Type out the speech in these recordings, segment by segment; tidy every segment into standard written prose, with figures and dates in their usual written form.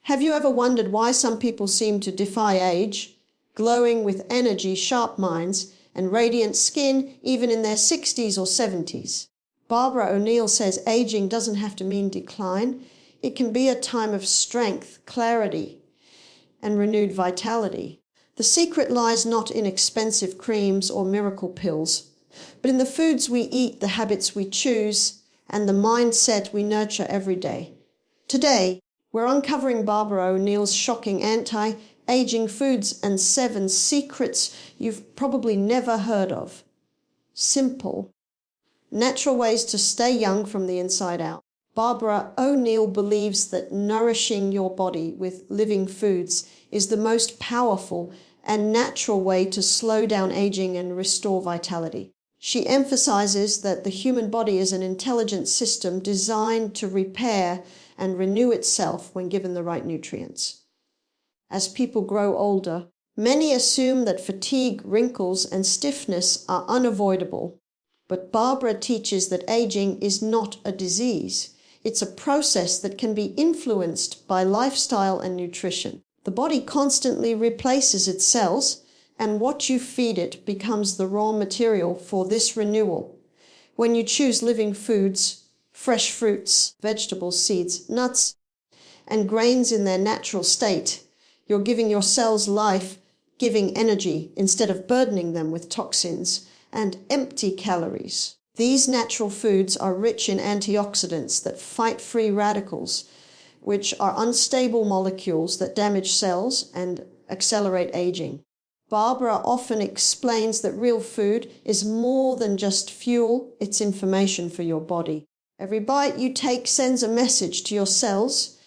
Have you ever wondered why some people seem to defy age, glowing with energy, sharp minds, and radiant skin even in their 60s or 70s? Barbara O'Neill says aging doesn't have to mean decline. It can be a time of strength, clarity, and renewed vitality. The secret lies not in expensive creams or miracle pills, but in the foods we eat, the habits we choose, and the mindset we nurture every day. Today, we're uncovering Barbara O'Neill's shocking anti-aging foods and 7 secrets you've probably never heard of. Simple, natural ways to stay young from the inside out. Barbara O'Neill believes that nourishing your body with living foods is the most powerful and natural way to slow down aging and restore vitality. She emphasizes that the human body is an intelligent system designed to repair and renew itself when given the right nutrients. As people grow older, many assume that fatigue, wrinkles, and stiffness are unavoidable. But Barbara teaches that aging is not a disease. It's a process that can be influenced by lifestyle and nutrition. The body constantly replaces its cells, and what you feed it becomes the raw material for this renewal. When you choose living foods, fresh fruits, vegetables, seeds, nuts, and grains in their natural state, you're giving your cells life-giving energy instead of burdening them with toxins and empty calories. These natural foods are rich in antioxidants that fight free radicals, which are unstable molecules that damage cells and accelerate aging. Barbara often explains that real food is more than just fuel, it's information for your body. Every bite you take sends a message to your cells,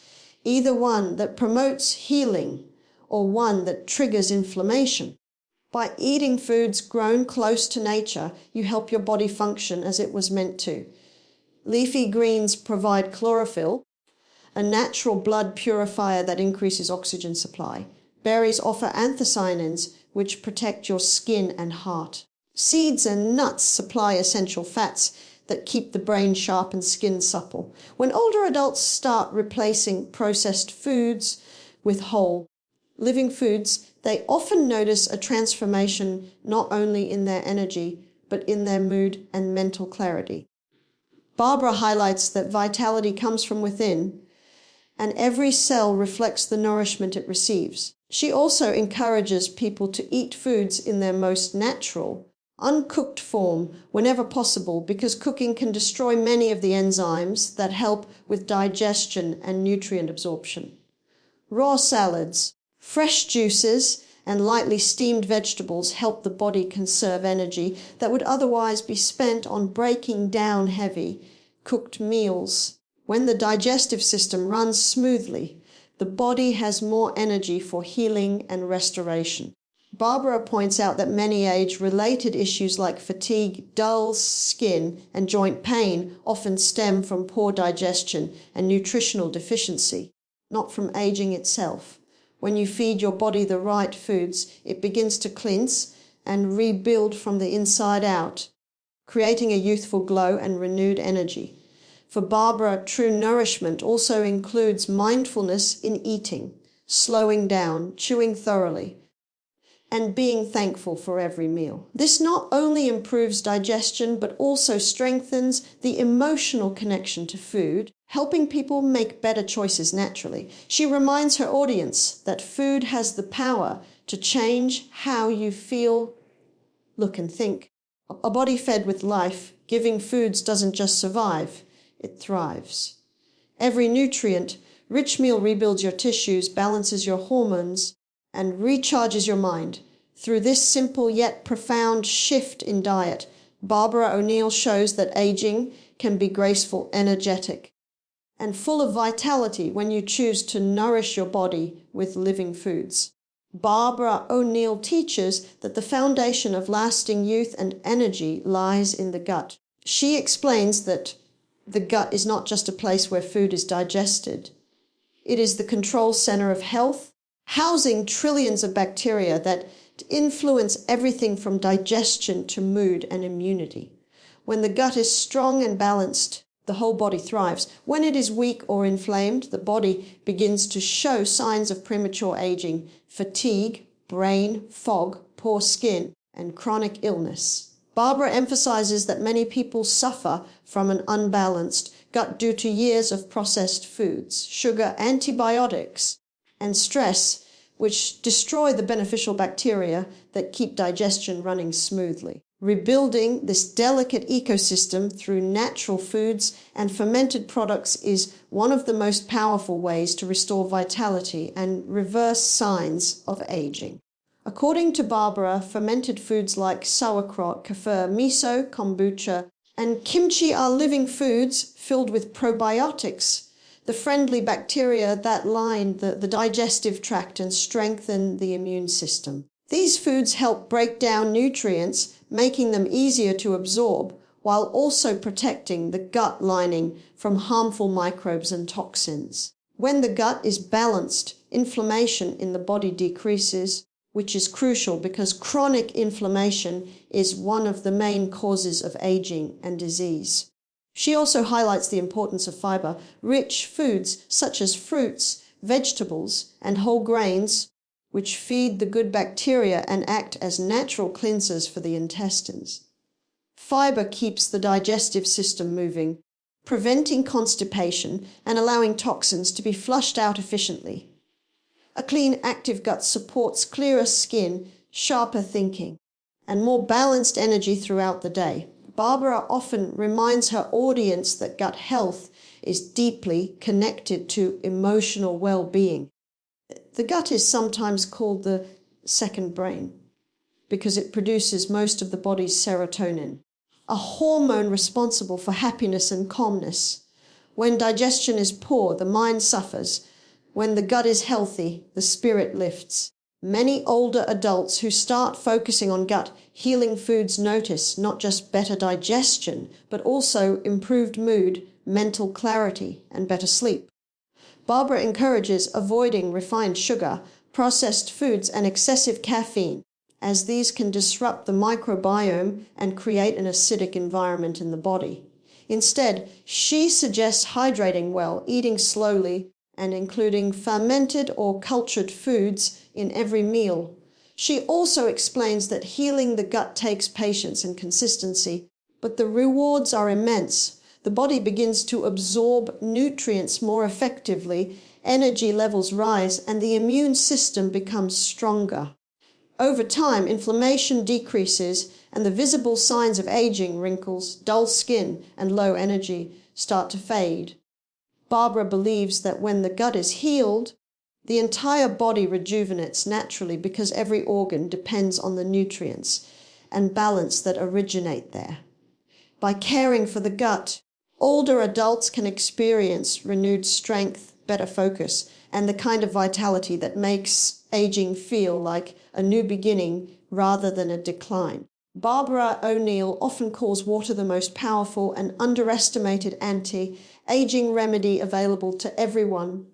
either one that promotes healing or one that triggers inflammation. By eating foods grown close to nature, you help your body function as it was meant to. Leafy greens provide chlorophyll, a natural blood purifier that increases oxygen supply. Berries offer anthocyanins, which protect your skin and heart. Seeds and nuts supply essential fats that keep the brain sharp and skin supple. When older adults start replacing processed foods with whole, living foods, they often notice a transformation not only in their energy, but in their mood and mental clarity. Barbara highlights that vitality comes from within, and every cell reflects the nourishment it receives. She also encourages people to eat foods in their most natural, uncooked form whenever possible, because cooking can destroy many of the enzymes that help with digestion and nutrient absorption. Raw salads, fresh juices, and lightly steamed vegetables help the body conserve energy that would otherwise be spent on breaking down heavy, cooked meals. When the digestive system runs smoothly, the body has more energy for healing and restoration. Barbara points out that many age-related issues like fatigue, dull skin, and joint pain often stem from poor digestion and nutritional deficiency, not from aging itself. When you feed your body the right foods, it begins to cleanse and rebuild from the inside out, creating a youthful glow and renewed energy. For Barbara, true nourishment also includes mindfulness in eating, slowing down, chewing thoroughly, and being thankful for every meal. This not only improves digestion, but also strengthens the emotional connection to food, helping people make better choices naturally. She reminds her audience that food has the power to change how you feel, look, and think. A body fed with life, giving foods doesn't just survive, it thrives. Every nutrient-rich meal rebuilds your tissues, balances your hormones, and recharges your mind. Through this simple yet profound shift in diet, Barbara O'Neill shows that aging can be graceful, energetic, and full of vitality when you choose to nourish your body with living foods. Barbara O'Neill teaches that the foundation of lasting youth and energy lies in the gut. She explains that the gut is not just a place where food is digested. It is the control center of health, housing trillions of bacteria that influence everything from digestion to mood and immunity. When the gut is strong and balanced, the whole body thrives. When it is weak or inflamed, the body begins to show signs of premature aging, fatigue, brain fog, poor skin, and chronic illness. Barbara emphasizes that many people suffer from an unbalanced gut due to years of processed foods, sugar, antibiotics, and stress, which destroy the beneficial bacteria that keep digestion running smoothly. Rebuilding this delicate ecosystem through natural foods and fermented products is one of the most powerful ways to restore vitality and reverse signs of aging. According to Barbara, fermented foods like sauerkraut, kefir, miso, kombucha, and kimchi are living foods filled with probiotics, the friendly bacteria that line the digestive tract and strengthen the immune system. These foods help break down nutrients, making them easier to absorb, while also protecting the gut lining from harmful microbes and toxins. When the gut is balanced, inflammation in the body decreases, which is crucial because chronic inflammation is one of the main causes of aging and disease. She also highlights the importance of fiber. Rich foods such as fruits, vegetables, and whole grains, which feed the good bacteria and act as natural cleansers for the intestines. Fiber keeps the digestive system moving, preventing constipation and allowing toxins to be flushed out efficiently. A clean, active gut supports clearer skin, sharper thinking, and more balanced energy throughout the day. Barbara often reminds her audience that gut health is deeply connected to emotional well-being. The gut is sometimes called the second brain because it produces most of the body's serotonin, a hormone responsible for happiness and calmness. When digestion is poor, the mind suffers. When the gut is healthy, the spirit lifts. Many older adults who start focusing on gut healing foods notice not just better digestion, but also improved mood, mental clarity, and better sleep. Barbara encourages avoiding refined sugar, processed foods, and excessive caffeine, as these can disrupt the microbiome and create an acidic environment in the body. Instead, she suggests hydrating well, eating slowly, and including fermented or cultured foods in every meal. She also explains that healing the gut takes patience and consistency, but the rewards are immense. The body begins to absorb nutrients more effectively, energy levels rise, and the immune system becomes stronger. Over time, inflammation decreases, and the visible signs of aging, wrinkles, dull skin, and low energy start to fade. Barbara believes that when the gut is healed, the entire body rejuvenates naturally because every organ depends on the nutrients and balance that originate there. By caring for the gut, older adults can experience renewed strength, better focus, and the kind of vitality that makes aging feel like a new beginning rather than a decline. Barbara O'Neill often calls water the most powerful and underestimated anti-aging remedy available to everyone.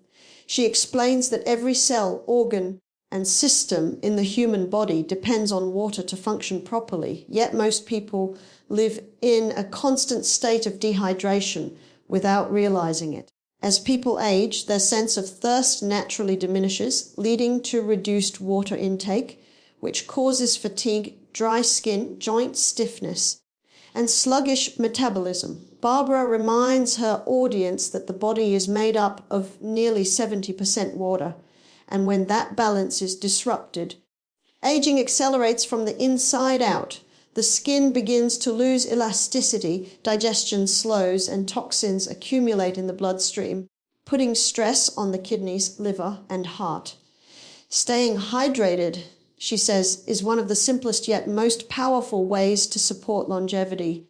She explains that every cell, organ, and system in the human body depends on water to function properly, yet most people live in a constant state of dehydration without realizing it. As people age, their sense of thirst naturally diminishes, leading to reduced water intake, which causes fatigue, dry skin, joint stiffness, and sluggish metabolism. Barbara reminds her audience that the body is made up of nearly 70% water, and when that balance is disrupted, aging accelerates from the inside out. The skin begins to lose elasticity, digestion slows, and toxins accumulate in the bloodstream, putting stress on the kidneys, liver, and heart. Staying hydrated, she says, is one of the simplest yet most powerful ways to support longevity,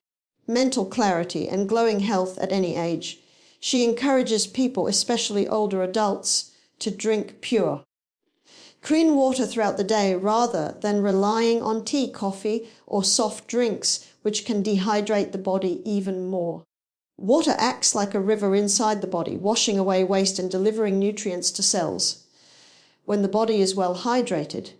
mental clarity, and glowing health at any age. She encourages people, especially older adults, to drink pure, clean water throughout the day rather than relying on tea, coffee, or soft drinks, which can dehydrate the body even more. Water acts like a river inside the body, washing away waste and delivering nutrients to cells. When the body is well hydrated,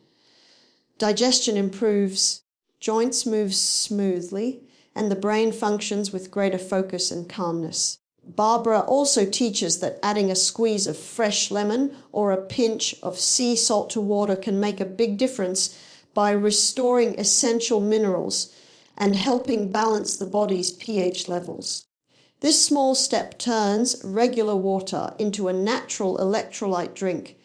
digestion improves, joints move smoothly, and the brain functions with greater focus and calmness. Barbara also teaches that adding a squeeze of fresh lemon or a pinch of sea salt to water can make a big difference by restoring essential minerals and helping balance the body's pH levels. This small step turns regular water into a natural electrolyte drink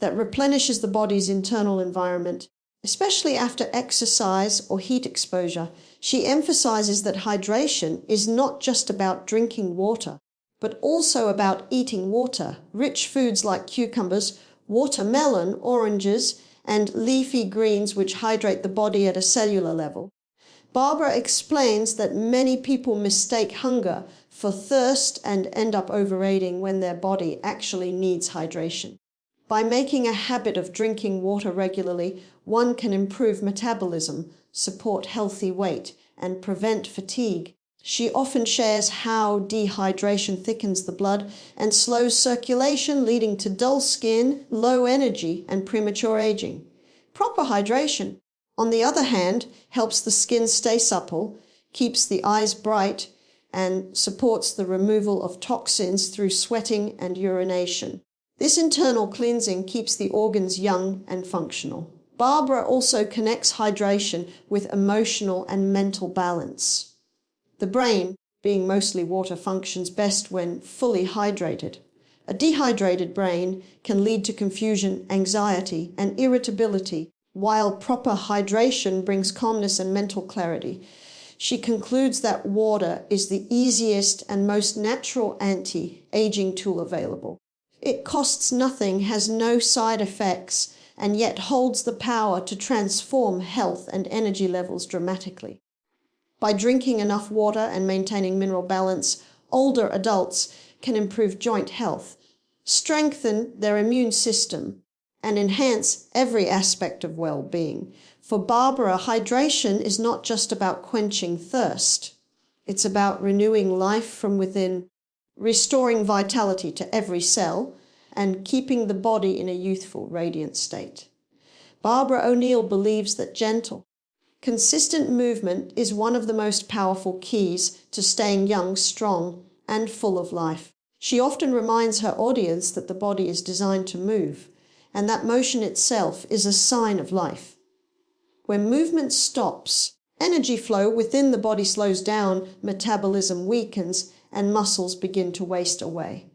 that replenishes the body's internal environment, especially after exercise or heat exposure. She emphasizes that hydration is not just about drinking water, but also about eating water. Rich foods like cucumbers, watermelon, oranges, and leafy greens which hydrate the body at a cellular level. Barbara explains that many people mistake hunger for thirst and end up overeating when their body actually needs hydration. By making a habit of drinking water regularly, one can improve metabolism, support healthy weight, and prevent fatigue. She often shares how dehydration thickens the blood and slows circulation, leading to dull skin, low energy, and premature aging. Proper hydration, on the other hand, helps the skin stay supple, keeps the eyes bright, and supports the removal of toxins through sweating and urination. This internal cleansing keeps the organs young and functional. Barbara also connects hydration with emotional and mental balance. The brain, being mostly water, functions best when fully hydrated. A dehydrated brain can lead to confusion, anxiety, and irritability, while proper hydration brings calmness and mental clarity. She concludes that water is the easiest and most natural anti-aging tool available. It costs nothing, has no side effects, and yet holds the power to transform health and energy levels dramatically. By drinking enough water and maintaining mineral balance, older adults can improve joint health, strengthen their immune system, and enhance every aspect of well-being. For Barbara, hydration is not just about quenching thirst. It's about renewing life from within, restoring vitality to every cell, and keeping the body in a youthful, radiant state. Barbara O'Neill believes that gentle, consistent movement is one of the most powerful keys to staying young, strong, and full of life. She often reminds her audience that the body is designed to move, and that motion itself is a sign of life. When movement stops, energy flow within the body slows down, metabolism weakens, and muscles begin to waste away.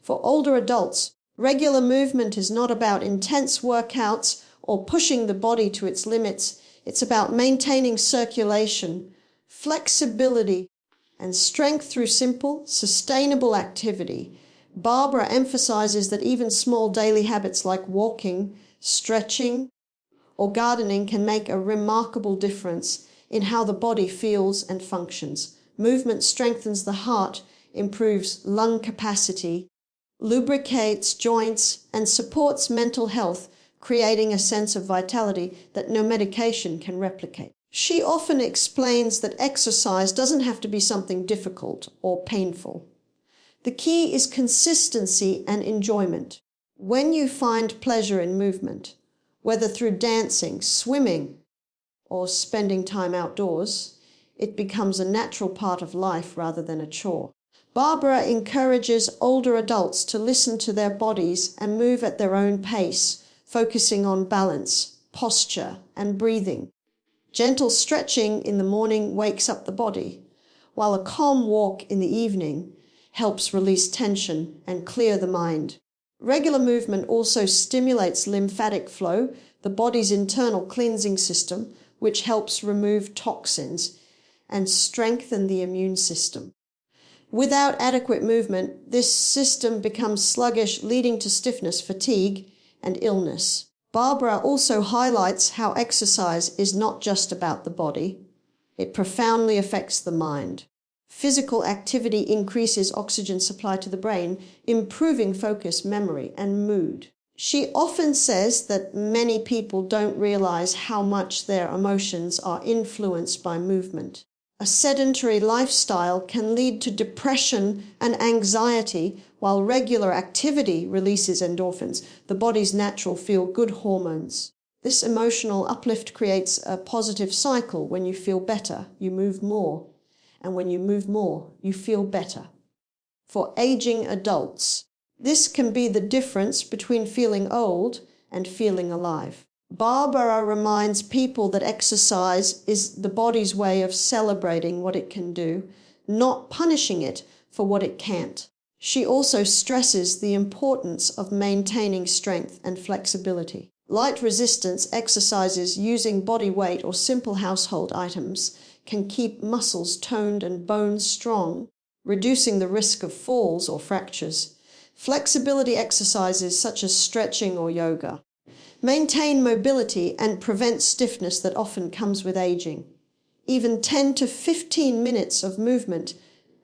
For older adults, regular movement is not about intense workouts or pushing the body to its limits. It's about maintaining circulation, flexibility, and strength through simple, sustainable activity. Barbara emphasizes that even small daily habits like walking, stretching, or gardening can make a remarkable difference in how the body feels and functions. Movement strengthens the heart, improves lung capacity, lubricates joints, and supports mental health, creating a sense of vitality that no medication can replicate. She often explains that exercise doesn't have to be something difficult or painful. The key is consistency and enjoyment. When you find pleasure in movement, whether through dancing, swimming, or spending time outdoors, it becomes a natural part of life rather than a chore. Barbara encourages older adults to listen to their bodies and move at their own pace, focusing on balance, posture, and breathing. Gentle stretching in the morning wakes up the body, while a calm walk in the evening helps release tension and clear the mind. Regular movement also stimulates lymphatic flow, the body's internal cleansing system, which helps remove toxins and strengthen the immune system. Without adequate movement, this system becomes sluggish, leading to stiffness, fatigue, and illness. Barbara also highlights how exercise is not just about the body. It profoundly affects the mind. Physical activity increases oxygen supply to the brain, improving focus, memory, and mood. She often says that many people don't realize how much their emotions are influenced by movement. A sedentary lifestyle can lead to depression and anxiety, while regular activity releases endorphins, the body's natural feel-good hormones. This emotional uplift creates a positive cycle. When you feel better, you move more. and when you move more, you feel better. For aging adults, this can be the difference between feeling old and feeling alive. Barbara reminds people that exercise is the body's way of celebrating what it can do, not punishing it for what it can't. She also stresses the importance of maintaining strength and flexibility. Light resistance exercises using body weight or simple household items can keep muscles toned and bones strong, reducing the risk of falls or fractures. Flexibility exercises such as stretching or yoga maintain mobility and prevent stiffness that often comes with aging. Even 10 to 15 minutes of movement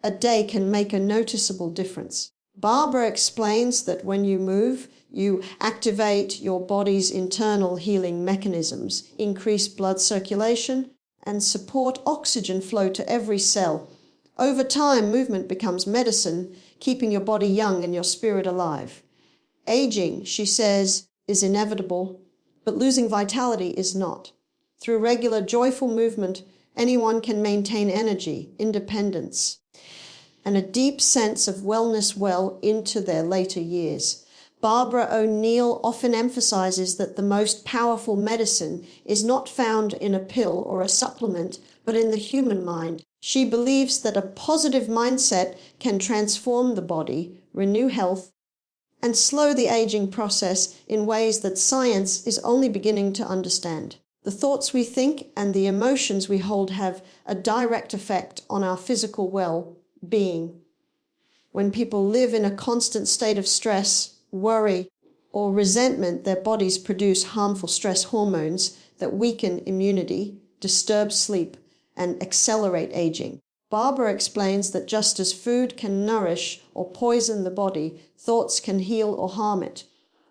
a day can make a noticeable difference. Barbara explains that when you move, you activate your body's internal healing mechanisms, increase blood circulation, and support oxygen flow to every cell. Over time, movement becomes medicine, keeping your body young and your spirit alive. Aging, she says, is inevitable, but losing vitality is not. Through regular joyful movement, anyone can maintain energy, independence, and a deep sense of wellness well into their later years. Barbara O'Neill often emphasizes that the most powerful medicine is not found in a pill or a supplement, but in the human mind. She believes that a positive mindset can transform the body, renew health, and slow the aging process in ways that science is only beginning to understand. The thoughts we think and the emotions we hold have a direct effect on our physical well-being. When people live in a constant state of stress, worry, or resentment, their bodies produce harmful stress hormones that weaken immunity, disturb sleep, and accelerate aging. Barbara explains that just as food can nourish or poison the body, thoughts can heal or harm it.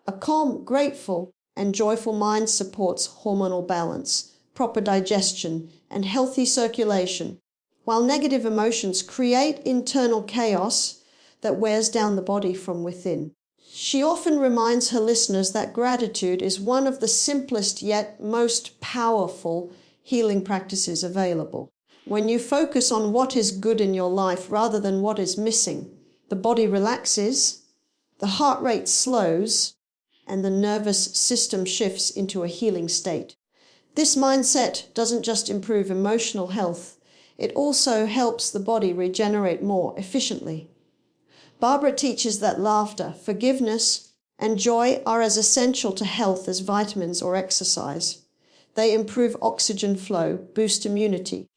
A calm, grateful, and joyful mind supports hormonal balance, proper digestion, and healthy circulation, while negative emotions create internal chaos that wears down the body from within. She often reminds her listeners that gratitude is one of the simplest yet most powerful healing practices available. When you focus on what is good in your life rather than what is missing, the body relaxes, the heart rate slows, and the nervous system shifts into a healing state. This mindset doesn't just improve emotional health, it also helps the body regenerate more efficiently. Barbara teaches that laughter, forgiveness, and joy are as essential to health as vitamins or exercise. They improve oxygen flow, boost immunity,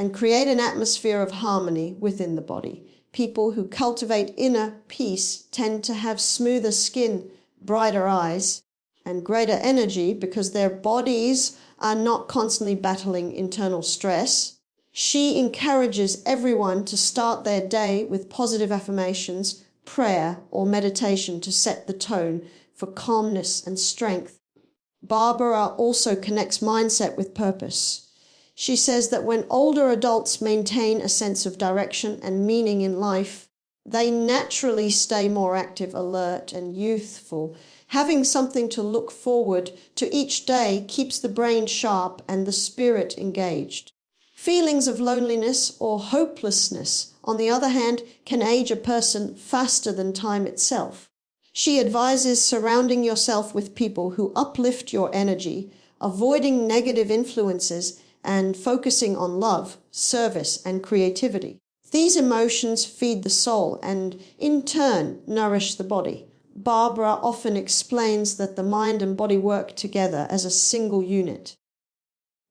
and create an atmosphere of harmony within the body. People who cultivate inner peace tend to have smoother skin, brighter eyes, and greater energy because their bodies are not constantly battling internal stress. She encourages everyone to start their day with positive affirmations, prayer, or meditation to set the tone for calmness and strength. Barbara also connects mindset with purpose. She says that when older adults maintain a sense of direction and meaning in life, they naturally stay more active, alert, and youthful. Having something to look forward to each day keeps the brain sharp and the spirit engaged. Feelings of loneliness or hopelessness, on the other hand, can age a person faster than time itself. She advises surrounding yourself with people who uplift your energy, avoiding negative influences, and focusing on love, service, and creativity. These emotions feed the soul and, in turn, nourish the body. Barbara often explains that the mind and body work together as a single unit.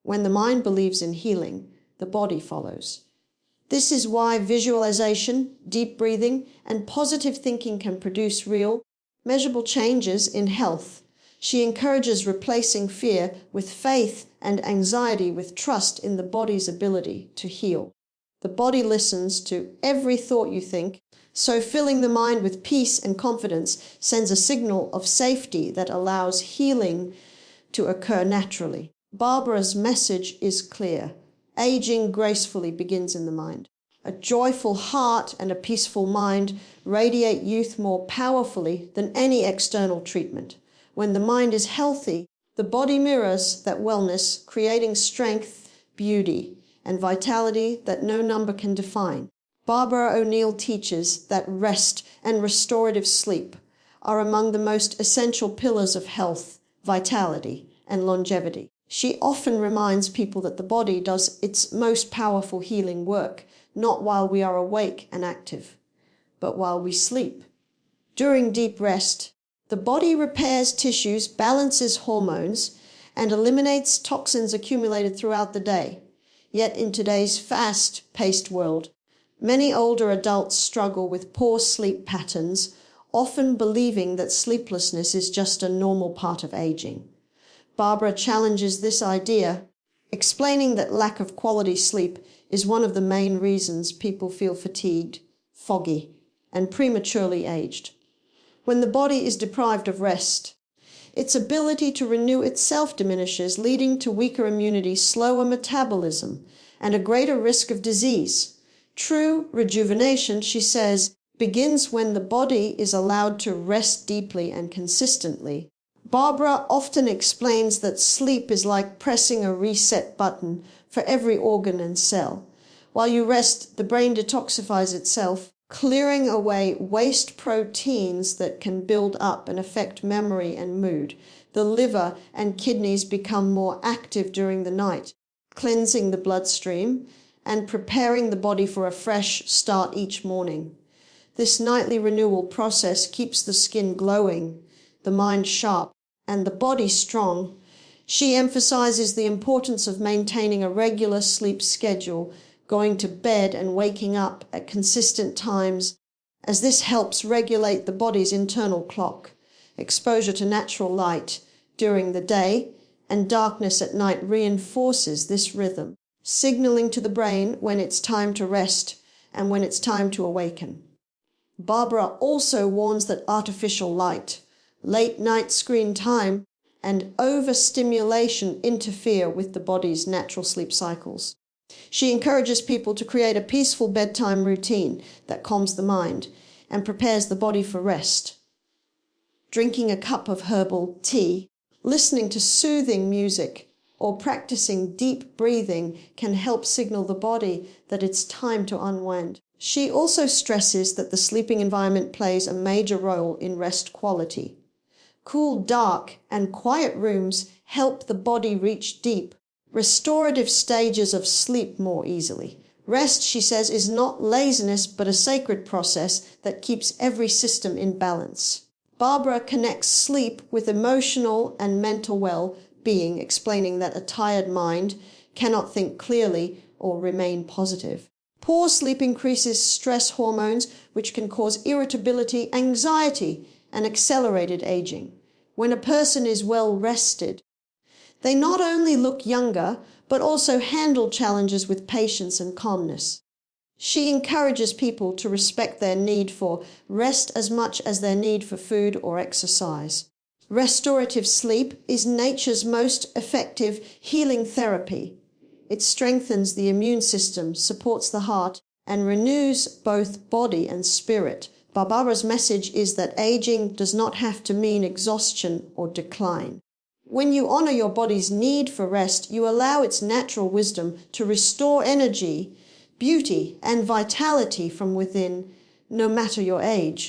When the mind believes in healing, the body follows. This is why visualization, deep breathing, and positive thinking can produce real, measurable changes in health. She encourages replacing fear with faith and anxiety with trust in the body's ability to heal. The body listens to every thought you think, so filling the mind with peace and confidence sends a signal of safety that allows healing to occur naturally. Barbara's message is clear. Aging gracefully begins in the mind. A joyful heart and a peaceful mind radiate youth more powerfully than any external treatment. When the mind is healthy, the body mirrors that wellness, creating strength, beauty, and vitality that no number can define. Barbara O'Neill teaches that rest and restorative sleep are among the most essential pillars of health, vitality, and longevity. She often reminds people that the body does its most powerful healing work, not while we are awake and active, but while we sleep. During deep rest, the body repairs tissues, balances hormones, and eliminates toxins accumulated throughout the day. Yet in today's fast-paced world, many older adults struggle with poor sleep patterns, often believing that sleeplessness is just a normal part of aging. Barbara challenges this idea, explaining that lack of quality sleep is one of the main reasons people feel fatigued, foggy, and prematurely aged. When the body is deprived of rest, its ability to renew itself diminishes, leading to weaker immunity, slower metabolism, and a greater risk of disease. True rejuvenation, she says, begins when the body is allowed to rest deeply and consistently. Barbara often explains that sleep is like pressing a reset button for every organ and cell. While you rest, the brain detoxifies itself, clearing away waste proteins that can build up and affect memory and mood. The liver and kidneys become more active during the night, cleansing the bloodstream and preparing the body for a fresh start each morning. This nightly renewal process keeps the skin glowing, the mind sharp, and the body strong. She emphasizes the importance of maintaining a regular sleep schedule, going to bed and waking up at consistent times, as this helps regulate the body's internal clock. Exposure to natural light during the day and darkness at night reinforces this rhythm, signaling to the brain when it's time to rest and when it's time to awaken. Barbara also warns that artificial light, late night screen time, and overstimulation interfere with the body's natural sleep cycles. She encourages people to create a peaceful bedtime routine that calms the mind and prepares the body for rest. Drinking a cup of herbal tea, listening to soothing music, or practicing deep breathing can help signal the body that it's time to unwind. She also stresses that the sleeping environment plays a major role in rest quality. Cool, dark, and quiet rooms help the body reach deep, restorative stages of sleep more easily. Rest, she says, is not laziness but a sacred process that keeps every system in balance. Barbara connects sleep with emotional and mental well-being, explaining that a tired mind cannot think clearly or remain positive. Poor sleep increases stress hormones, which can cause irritability, anxiety, and accelerated aging. When a person is well rested, they not only look younger, but also handle challenges with patience and calmness. She encourages people to respect their need for rest as much as their need for food or exercise. Restorative sleep is nature's most effective healing therapy. It strengthens the immune system, supports the heart, and renews both body and spirit. Barbara's message is that aging does not have to mean exhaustion or decline. When you honor your body's need for rest, you allow its natural wisdom to restore energy, beauty, and vitality from within, no matter your age.